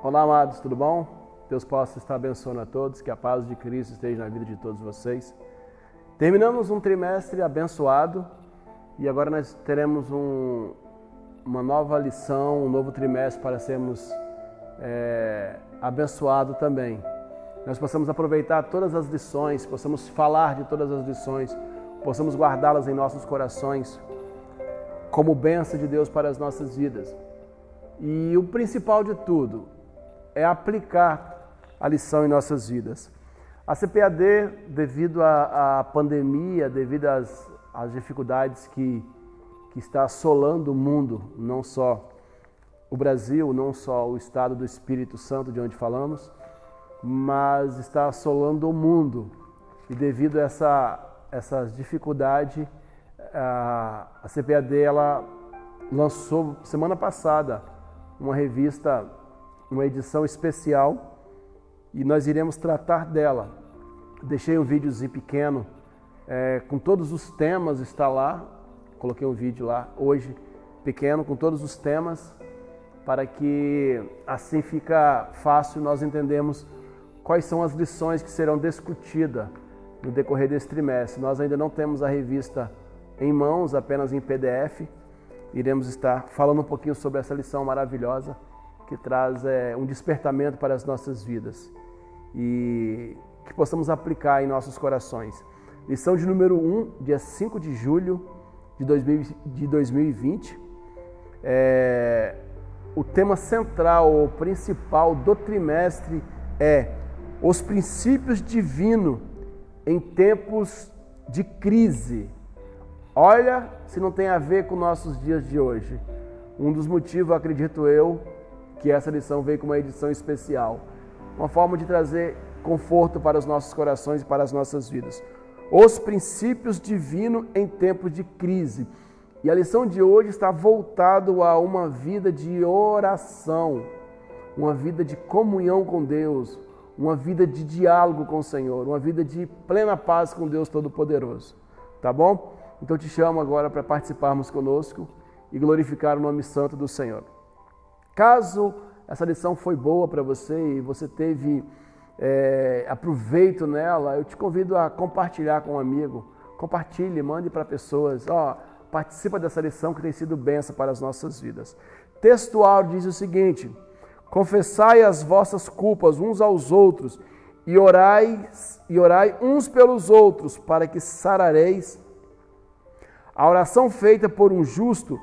Olá, amados, tudo bom? Deus possa estar abençoando a todos, que a paz de Cristo esteja na vida de todos vocês. Terminamos um trimestre abençoado e agora nós teremos uma nova lição, um novo trimestre para sermos abençoados também. Nós possamos aproveitar todas as lições, possamos falar de todas as lições, possamos guardá-las em nossos corações como bênção de Deus para as nossas vidas. E o principal de tudo é aplicar a lição em nossas vidas. A CPAD, devido à pandemia, devido às dificuldades que está assolando o mundo, não só o Brasil, não só o estado do Espírito Santo, de onde falamos, mas está assolando o mundo. E devido a essa dificuldade, a CPAD ela lançou semana passada uma revista, uma edição especial, e nós iremos tratar dela. Deixei um videozinho pequeno, com todos os temas, está lá, coloquei um vídeo lá hoje, pequeno, com todos os temas, para que assim fica fácil nós entendermos quais são as lições que serão discutidas no decorrer desse trimestre. Nós ainda não temos a revista em mãos, apenas em PDF. Iremos estar falando um pouquinho sobre essa lição maravilhosa que traz um despertamento para as nossas vidas e que possamos aplicar em nossos corações. Lição de número 1, dia 5 de julho de 2020. O tema central, ou principal do trimestre é os princípios divinos em tempos de crise. Olha, se não tem a ver com nossos dias de hoje. Um dos motivos, acredito eu, que essa lição veio com uma edição especial. Uma forma de trazer conforto para os nossos corações e para as nossas vidas. Os princípios divinos em tempos de crise. E a lição de hoje está voltada a uma vida de oração, uma vida de comunhão com Deus, uma vida de diálogo com o Senhor, uma vida de plena paz com Deus Todo-Poderoso. Tá bom? Então te chamo agora para participarmos conosco e glorificar o nome santo do Senhor. Caso essa lição foi boa para você e você teve aproveito nela, eu te convido a compartilhar com um amigo. Compartilhe, mande para pessoas. Participa dessa lição que tem sido bênção para as nossas vidas. Textual diz o seguinte: confessai as vossas culpas uns aos outros e orai uns pelos outros para que sarareis. A oração feita por um justo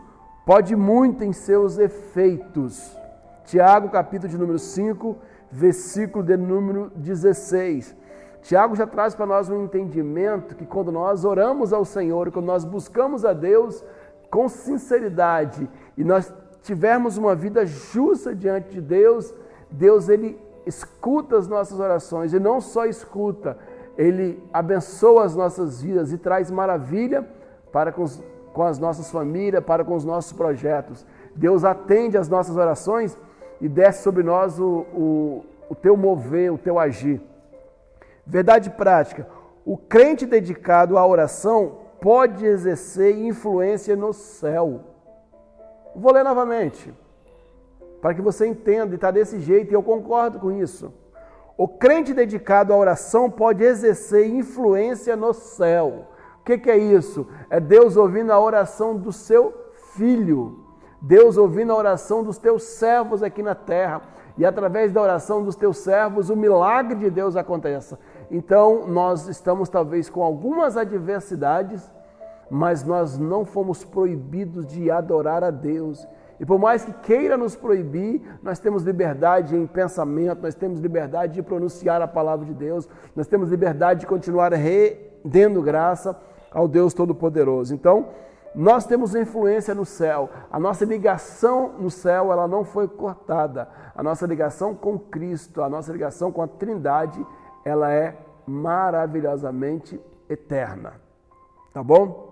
pode muito em seus efeitos. Tiago, capítulo de número 5, versículo de número 16. Tiago já traz para nós um entendimento que quando nós oramos ao Senhor, quando nós buscamos a Deus com sinceridade e nós tivermos uma vida justa diante de Deus, Deus ele escuta as nossas orações e não só escuta, ele abençoa as nossas vidas e traz maravilha para com as nossas famílias, para com os nossos projetos. Deus atende às nossas orações e desce sobre nós o teu mover, o teu agir. Verdade prática: o crente dedicado à oração pode exercer influência no céu. Vou ler novamente, para que você entenda, e está desse jeito, e eu concordo com isso. O crente dedicado à oração pode exercer influência no céu. O que é isso? É Deus ouvindo a oração do seu filho, Deus ouvindo a oração dos teus servos aqui na terra, e através da oração dos teus servos o milagre de Deus aconteça. Então nós estamos talvez com algumas adversidades, mas nós não fomos proibidos de adorar a Deus. E por mais que queira nos proibir, nós temos liberdade em pensamento, nós temos liberdade de pronunciar a palavra de Deus, nós temos liberdade de continuar rendendo graça ao Deus Todo-Poderoso. Então, nós temos influência no céu. A nossa ligação no céu, ela não foi cortada. A nossa ligação com Cristo, a nossa ligação com a Trindade, ela é maravilhosamente eterna. Tá bom?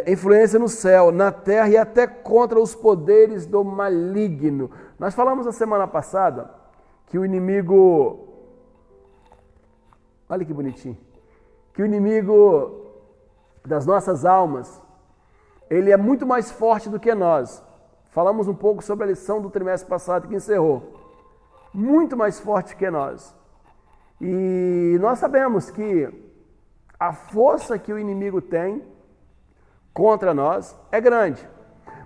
Influência no céu, na terra e até contra os poderes do maligno. Nós falamos na semana passada que o inimigo... Olha que bonitinho. Que o inimigo das nossas almas, ele é muito mais forte do que nós. Falamos um pouco sobre a lição do trimestre passado que encerrou. Muito mais forte que nós. E nós sabemos que a força que o inimigo tem contra nós é grande.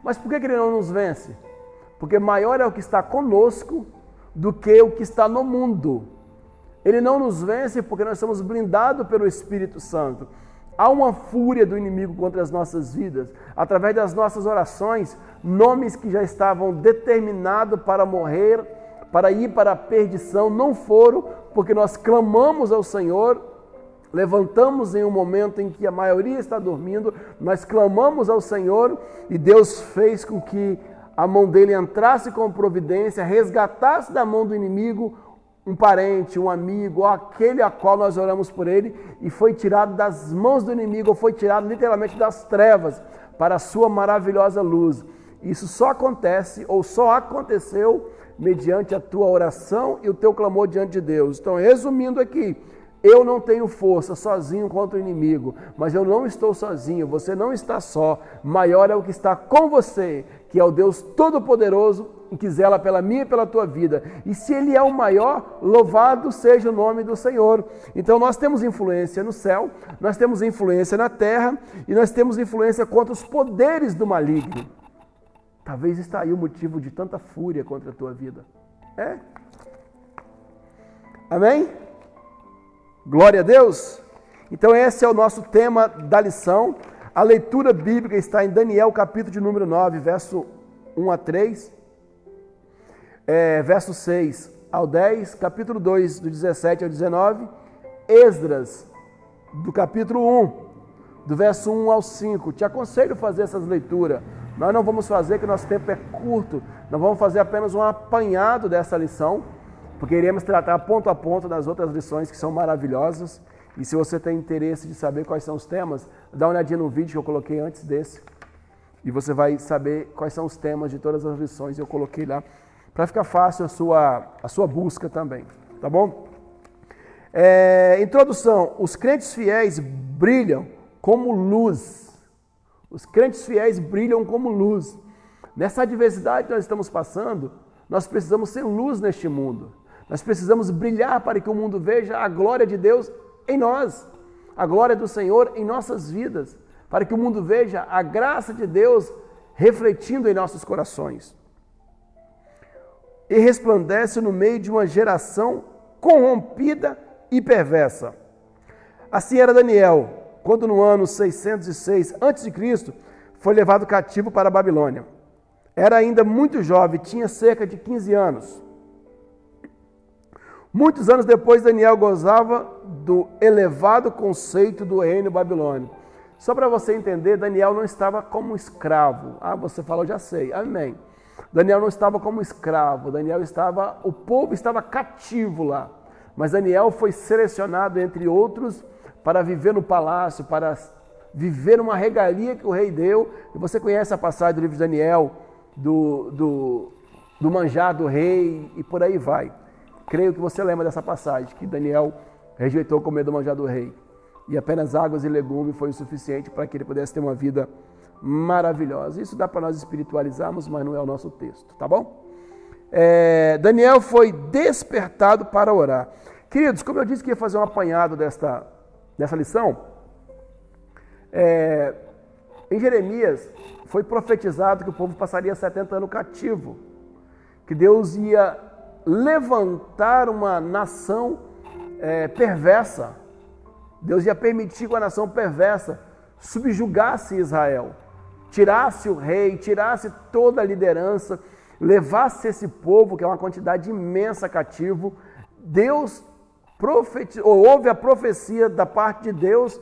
Mas por que ele não nos vence? Porque maior é o que está conosco do que o que está no mundo. Ele não nos vence porque nós somos blindados pelo Espírito Santo. Há uma fúria do inimigo contra as nossas vidas. Através das nossas orações, nomes que já estavam determinados para morrer, para ir para a perdição, não foram, porque nós clamamos ao Senhor, levantamos em um momento em que a maioria está dormindo, nós clamamos ao Senhor e Deus fez com que a mão dele entrasse com providência, resgatasse da mão do inimigo um parente, um amigo, ou aquele a qual nós oramos por ele, e foi tirado das mãos do inimigo, ou foi tirado literalmente das trevas, para a sua maravilhosa luz. Isso só acontece, ou só aconteceu, mediante a tua oração e o teu clamor diante de Deus. Então, resumindo aqui, eu não tenho força sozinho contra o inimigo, mas eu não estou sozinho, você não está só. Maior é o que está com você, que é o Deus Todo-Poderoso, que zela pela minha e pela tua vida. E se Ele é o maior, louvado seja o nome do Senhor. Então nós temos influência no céu, nós temos influência na terra e nós temos influência contra os poderes do maligno. Talvez está aí o motivo de tanta fúria contra a tua vida. É? Amém? Glória a Deus. Então esse é o nosso tema da lição. A leitura bíblica está em Daniel, capítulo de número 9, verso 1 a 3, verso 6 ao 10, capítulo 2, do 17 ao 19, Esdras, do capítulo 1, do verso 1 ao 5. Te aconselho a fazer essas leituras. Nós não vamos fazer, que o nosso tempo é curto, nós vamos fazer apenas um apanhado dessa lição, porque iremos tratar ponto a ponto das outras lições que são maravilhosas. E se você tem interesse de saber quais são os temas, dá uma olhadinha no vídeo que eu coloquei antes desse, e você vai saber quais são os temas de todas as lições. Eu coloquei lá, para ficar fácil a sua busca também, tá bom? Introdução: os crentes fiéis brilham como luz. Os crentes fiéis brilham como luz. Nessa adversidade que nós estamos passando, nós precisamos ser luz neste mundo. Nós precisamos brilhar para que o mundo veja a glória de Deus em nós, a glória do Senhor em nossas vidas, para que o mundo veja a graça de Deus refletindo em nossos corações. E resplandece no meio de uma geração corrompida e perversa. Assim era Daniel, quando no ano 606 a.C. foi levado cativo para a Babilônia. Era ainda muito jovem, tinha cerca de 15 anos. Muitos anos depois, Daniel gozava do elevado conceito do reino babilônico. Só para você entender, Daniel não estava como escravo. Você falou, já sei. Amém. Daniel não estava como escravo. O povo estava cativo lá. Mas Daniel foi selecionado, entre outros, para viver no palácio, para viver uma regalia que o rei deu. E você conhece a passagem do livro de Daniel, do manjar do rei, e por aí vai. Creio que você lembra dessa passagem, que Daniel rejeitou comer do manjar do rei. E apenas águas e legumes foi o suficiente para que ele pudesse ter uma vida maravilhosa. Isso dá para nós espiritualizarmos, mas não é o nosso texto, tá bom? Daniel foi despertado para orar. Queridos, como eu disse que ia fazer um apanhado dessa lição, em Jeremias foi profetizado que o povo passaria 70 anos cativo, que Deus ia levantar uma nação perversa. Deus ia permitir que uma nação perversa subjugasse Israel, tirasse o rei, tirasse toda a liderança, levasse esse povo, que é uma quantidade imensa, cativo. Deus houve a profecia da parte de Deus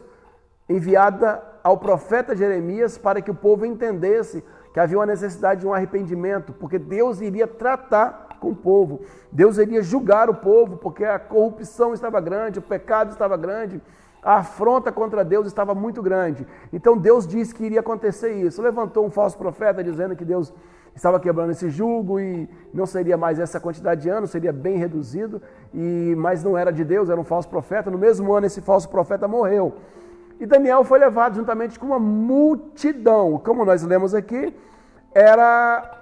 enviada ao profeta Jeremias para que o povo entendesse que havia uma necessidade de um arrependimento, porque Deus iria tratar com o povo, Deus iria julgar o povo, porque a corrupção estava grande, o pecado estava grande, a afronta contra Deus estava muito grande. Então Deus disse que iria acontecer isso. Levantou um falso profeta dizendo que Deus estava quebrando esse jugo e não seria mais essa quantidade de anos, seria bem reduzido, mas não era de Deus, era um falso profeta. No mesmo ano esse falso profeta morreu. E Daniel foi levado juntamente com uma multidão. Como nós lemos aqui, era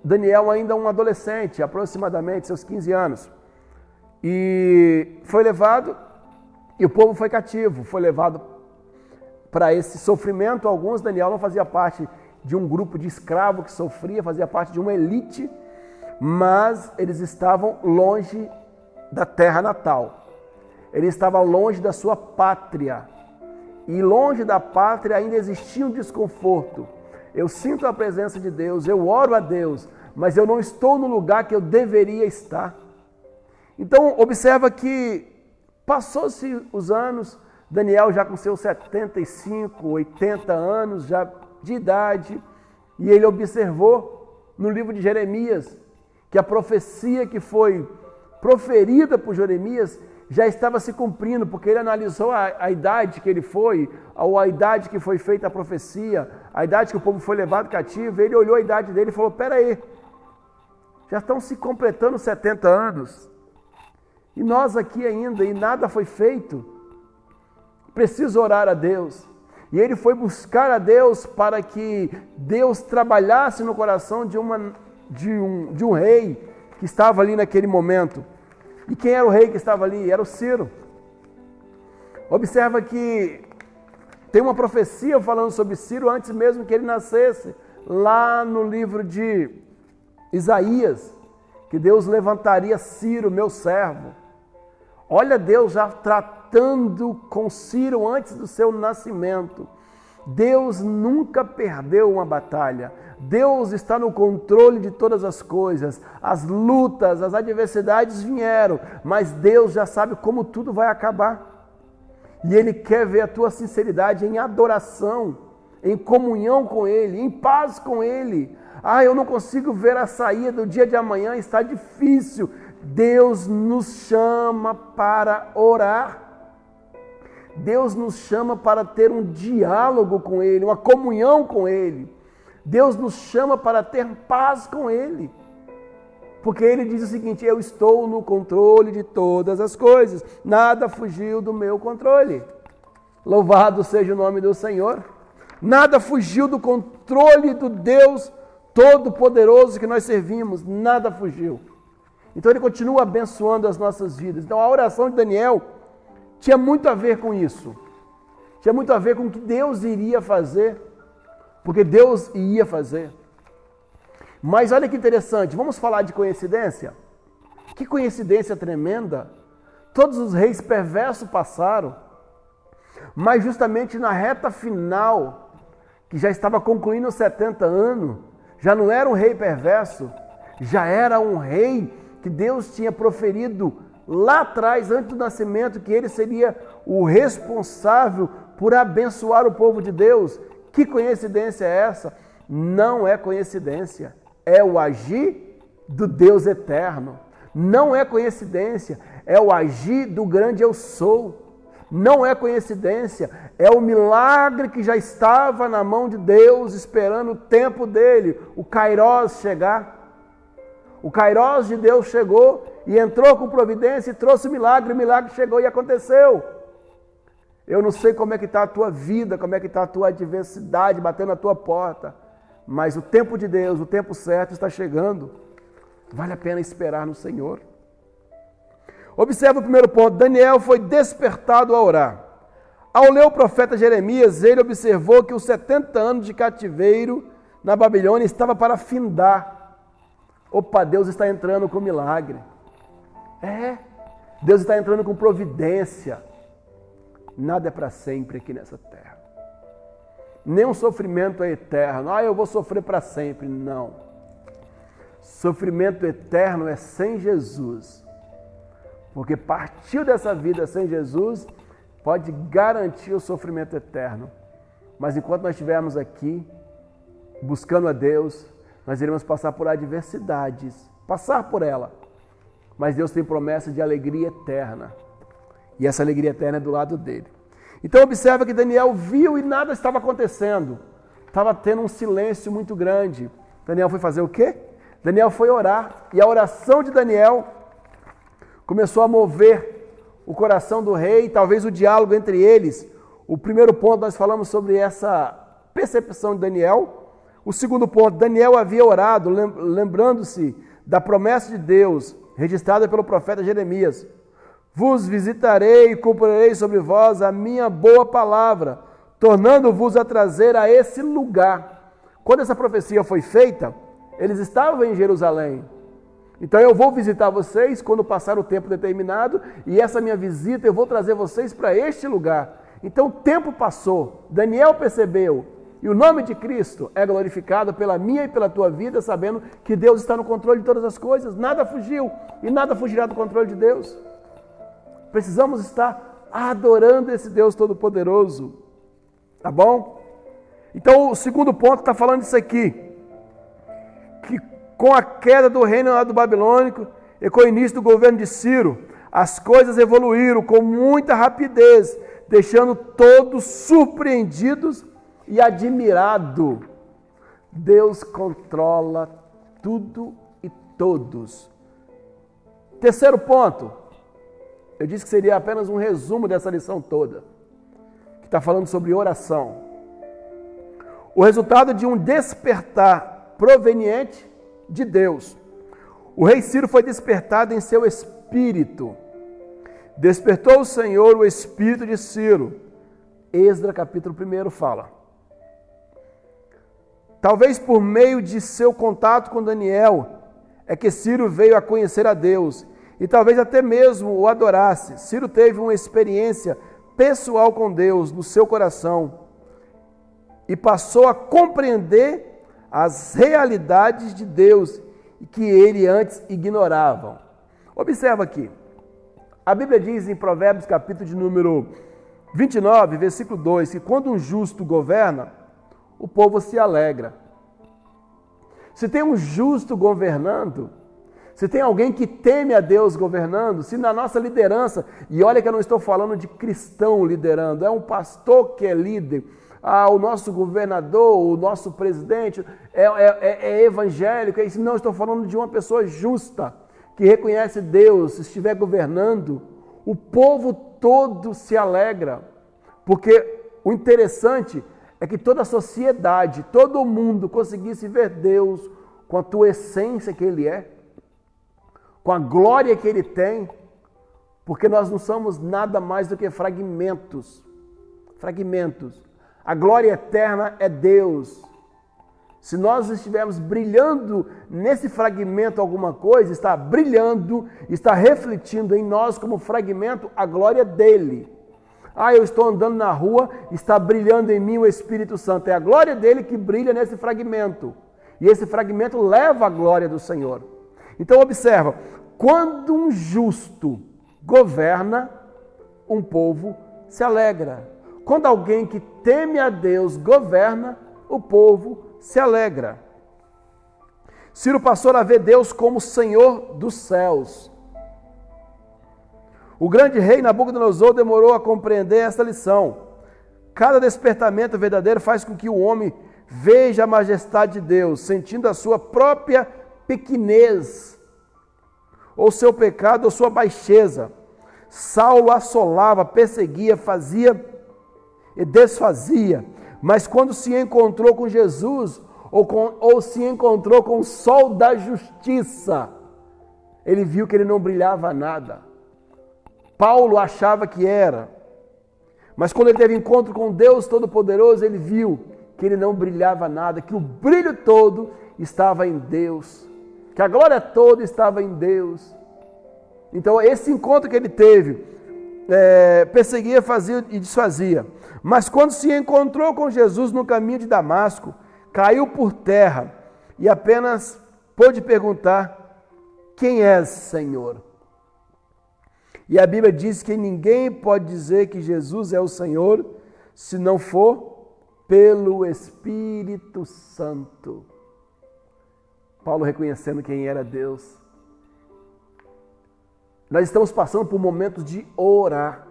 Daniel ainda um adolescente, aproximadamente seus 15 anos. E foi levado, e o povo foi cativo, foi levado para esse sofrimento. Alguns, Daniel não fazia parte de um grupo de escravos que sofria, fazia parte de uma elite, mas eles estavam longe da terra natal. Ele estava longe da sua pátria. E longe da pátria ainda existia um desconforto. Eu sinto a presença de Deus, eu oro a Deus, mas eu não estou no lugar que eu deveria estar. Então, observa que passou-se os anos, Daniel já com seus 75, 80 anos já de idade, e ele observou no livro de Jeremias que a profecia que foi proferida por Jeremias já estava se cumprindo, porque ele analisou a idade que ele foi, ou a idade que foi feita a profecia, a idade que o povo foi levado cativo. Ele olhou a idade dele e falou: espera aí, já estão se completando 70 anos, e nós aqui ainda, e nada foi feito. Preciso orar a Deus. E ele foi buscar a Deus para que Deus trabalhasse no coração de um rei que estava ali naquele momento. E quem era o rei que estava ali? Era o Ciro. Observa que tem uma profecia falando sobre Ciro antes mesmo que ele nascesse, lá no livro de Isaías, que Deus levantaria Ciro, meu servo. Olha Deus já tratando com Ciro antes do seu nascimento. Deus nunca perdeu uma batalha. Deus está no controle de todas as coisas. As lutas, as adversidades vieram, mas Deus já sabe como tudo vai acabar. E Ele quer ver a tua sinceridade em adoração, em comunhão com Ele, em paz com Ele. Ah, eu não consigo ver a saída do dia de amanhã, está difícil. Deus nos chama para orar. Deus nos chama para ter um diálogo com Ele, uma comunhão com Ele. Deus nos chama para ter paz com Ele. Porque Ele diz o seguinte: eu estou no controle de todas as coisas. Nada fugiu do meu controle. Louvado seja o nome do Senhor. Nada fugiu do controle do Deus Todo-Poderoso que nós servimos. Nada fugiu. Então Ele continua abençoando as nossas vidas. Então a oração de Daniel tinha muito a ver com isso. Tinha muito a ver com o que Deus iria fazer. Porque Deus ia fazer. Mas olha que interessante, vamos falar de coincidência? Que coincidência tremenda. Todos os reis perversos passaram, mas justamente na reta final, que já estava concluindo os 70 anos, já não era um rei perverso, já era um rei que Deus tinha proferido lá atrás, antes do nascimento, que ele seria o responsável por abençoar o povo de Deus. Que coincidência é essa? Não é coincidência, é o agir do Deus eterno. Não é coincidência, é o agir do grande eu sou. Não é coincidência, é o milagre que já estava na mão de Deus, esperando o tempo dele, o Kairós chegar. O Kairós de Deus chegou e entrou com providência e trouxe o milagre chegou e aconteceu. Eu não sei como é que está a tua vida, como é que está a tua adversidade batendo na tua porta, mas o tempo de Deus, o tempo certo está chegando. Vale a pena esperar no Senhor. Observa o primeiro ponto: Daniel foi despertado a orar. Ao ler o profeta Jeremias, ele observou que os 70 anos de cativeiro na Babilônia estava para findar. Opa, Deus está entrando com milagre. Deus está entrando com providência. Nada é para sempre aqui nessa terra. Nenhum sofrimento é eterno. Eu vou sofrer para sempre. Não. Sofrimento eterno é sem Jesus. Porque partiu dessa vida sem Jesus, pode garantir o sofrimento eterno. Mas enquanto nós estivermos aqui, buscando a Deus, nós iremos passar por adversidades. Passar por ela. Mas Deus tem promessa de alegria eterna. E essa alegria eterna é do lado dele. Então observa que Daniel viu e nada estava acontecendo. Estava tendo um silêncio muito grande. Daniel foi fazer o quê? Daniel foi orar. E a oração de Daniel começou a mover o coração do rei, talvez o diálogo entre eles. O primeiro ponto nós falamos sobre essa percepção de Daniel. O segundo ponto, Daniel havia orado, lembrando-se da promessa de Deus, registrada pelo profeta Jeremias. Vos visitarei e cumprirei sobre vós a minha boa palavra, tornando-vos a trazer a esse lugar. Quando essa profecia foi feita, eles estavam em Jerusalém. Então eu vou visitar vocês quando passar o tempo determinado, e essa minha visita eu vou trazer vocês para este lugar. Então o tempo passou, Daniel percebeu, e o nome de Cristo é glorificado pela minha e pela tua vida, sabendo que Deus está no controle de todas as coisas, nada fugiu e nada fugirá do controle de Deus. Precisamos estar adorando esse Deus Todo-Poderoso, tá bom? Então o segundo ponto está falando disso aqui, que com a queda do reino lá do babilônico e com o início do governo de Ciro, as coisas evoluíram com muita rapidez, deixando todos surpreendidos e admirados. Deus controla tudo e todos. Terceiro ponto, eu disse que seria apenas um resumo dessa lição toda, que está falando sobre oração. O resultado de um despertar proveniente de Deus. O rei Ciro foi despertado em seu espírito. Despertou o Senhor o espírito de Ciro. Esdras capítulo 1 fala. Talvez por meio de seu contato com Daniel, é que Ciro veio a conhecer a Deus, e talvez até mesmo o adorasse. Ciro teve uma experiência pessoal com Deus no seu coração, e passou a compreender as realidades de Deus que ele antes ignorava. Observa aqui, a Bíblia diz em Provérbios capítulo de número 29, versículo 2, que quando um justo governa, o povo se alegra. Se tem um justo governando, se tem alguém que teme a Deus governando, se na nossa liderança, e olha que eu não estou falando de cristão liderando, é um pastor que é líder, o nosso governador, o nosso presidente é evangélico, não, estou falando de uma pessoa justa, que reconhece Deus, se estiver governando, o povo todo se alegra, porque o interessante é que toda a sociedade, todo mundo conseguisse ver Deus com a tua essência que Ele é, com a glória que Ele tem, porque nós não somos nada mais do que fragmentos. A glória eterna é Deus. Se nós estivermos brilhando nesse fragmento alguma coisa, está brilhando, está refletindo em nós como fragmento a glória dEle. Eu estou andando na rua, está brilhando em mim o Espírito Santo. É a glória dEle que brilha nesse fragmento. E esse fragmento leva a glória do Senhor. Então observa, quando um justo governa, um povo se alegra. Quando alguém que teme a Deus governa, o povo se alegra. Ciro passou a ver Deus como Senhor dos céus. O grande rei Nabucodonosor demorou a compreender esta lição. Cada despertamento verdadeiro faz com que o homem veja a majestade de Deus, sentindo a sua própria pequenez, ou seu pecado, ou sua baixeza. Saulo assolava, perseguia, fazia e desfazia, mas quando se encontrou com Jesus, ou se encontrou com o sol da justiça, ele viu que ele não brilhava nada. Paulo achava que era, mas quando ele teve encontro com Deus Todo-Poderoso, ele viu que ele não brilhava nada, que o brilho todo estava em Deus, que a glória toda estava em Deus. Então esse encontro que ele teve, perseguia, fazia e desfazia. Mas quando se encontrou com Jesus no caminho de Damasco, caiu por terra e apenas pôde perguntar: quem és, Senhor? E a Bíblia diz que ninguém pode dizer que Jesus é o Senhor se não for pelo Espírito Santo. Paulo reconhecendo quem era Deus. Nós estamos passando por momentos de orar.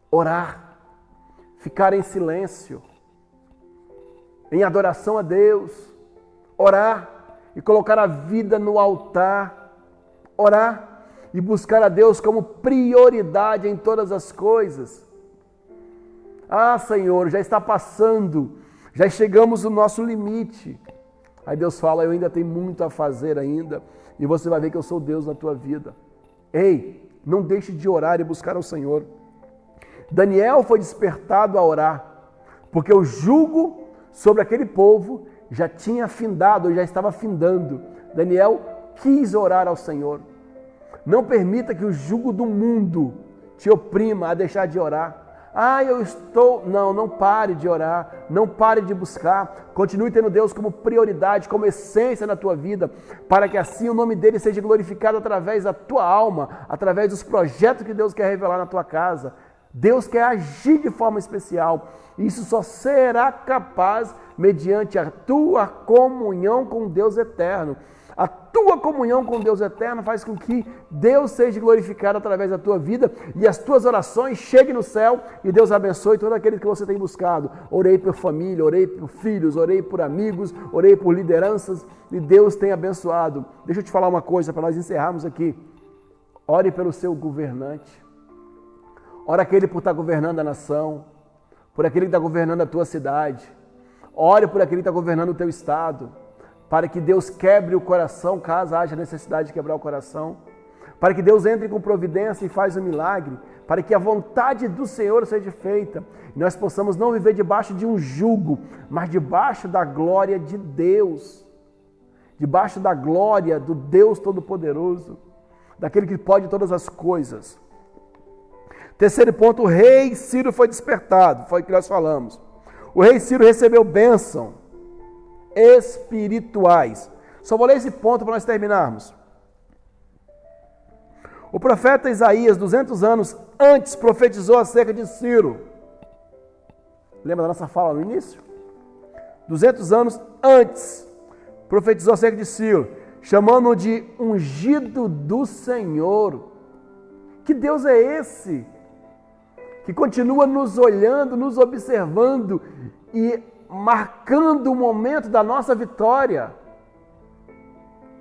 Orar. Ficar em silêncio. Em adoração a Deus. Orar e colocar a vida no altar. Orar e buscar a Deus como prioridade em todas as coisas. Senhor, já está passando Já chegamos no nosso limite. Aí Deus fala, eu ainda tenho muito a fazer ainda, e você vai ver que eu sou Deus na tua vida. Ei, não deixe de orar e buscar ao Senhor. Daniel foi despertado a orar, porque o jugo sobre aquele povo já tinha findado, já estava findando. Daniel quis orar ao Senhor. Não permita que o jugo do mundo te oprima a deixar de orar. Não pare de orar, não pare de buscar. Continue tendo Deus como prioridade, como essência na tua vida, para que assim o nome dele seja glorificado através da tua alma, através dos projetos que Deus quer revelar na tua casa. Deus quer agir de forma especial. Isso só será capaz mediante a tua comunhão com Deus eterno. A tua comunhão com Deus eterno faz com que Deus seja glorificado através da tua vida e as tuas orações cheguem no céu e Deus abençoe todo aquele que você tem buscado. Orei por família, orei por filhos, orei por amigos, orei por lideranças e Deus tem abençoado. Deixa eu te falar uma coisa para nós encerrarmos aqui. Ore pelo seu governante. Ore aquele por estar governando a nação, por aquele que está governando a tua cidade. Ore por aquele que está governando o teu estado, para que Deus quebre o coração, caso haja necessidade de quebrar o coração, para que Deus entre com providência e faz um milagre, para que a vontade do Senhor seja feita, e nós possamos não viver debaixo de um jugo, mas debaixo da glória de Deus, debaixo da glória do Deus Todo-Poderoso, daquele que pode todas as coisas. Terceiro ponto, o rei Ciro foi despertado, foi o que nós falamos. O rei Ciro recebeu bênção espirituais. Só vou ler esse ponto para nós terminarmos. O profeta Isaías, 200 anos antes, profetizou acerca de Ciro. Lembra da nossa fala no início? 200 anos antes, profetizou acerca de Ciro, chamando-o de ungido do Senhor. Que Deus é esse? Que continua nos olhando, nos observando e marcando o momento da nossa vitória.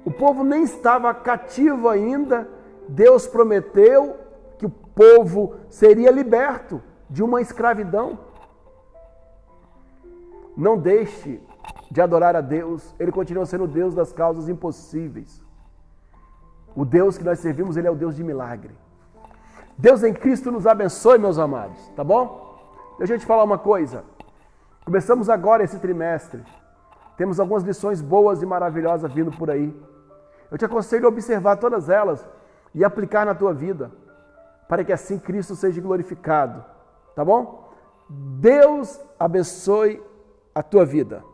O povo nem estava cativo ainda. Deus prometeu que o povo seria liberto de uma escravidão. Não deixe de adorar a Deus. Ele continua sendo o Deus das causas impossíveis. O Deus que nós servimos, ele é o Deus de milagre. Deus em Cristo nos abençoe, meus amados, tá bom? Deixa eu te falar uma coisa. Começamos agora esse trimestre. Temos algumas lições boas e maravilhosas vindo por aí. Eu te aconselho a observar todas elas e aplicar na tua vida, para que assim Cristo seja glorificado, tá bom? Deus abençoe a tua vida.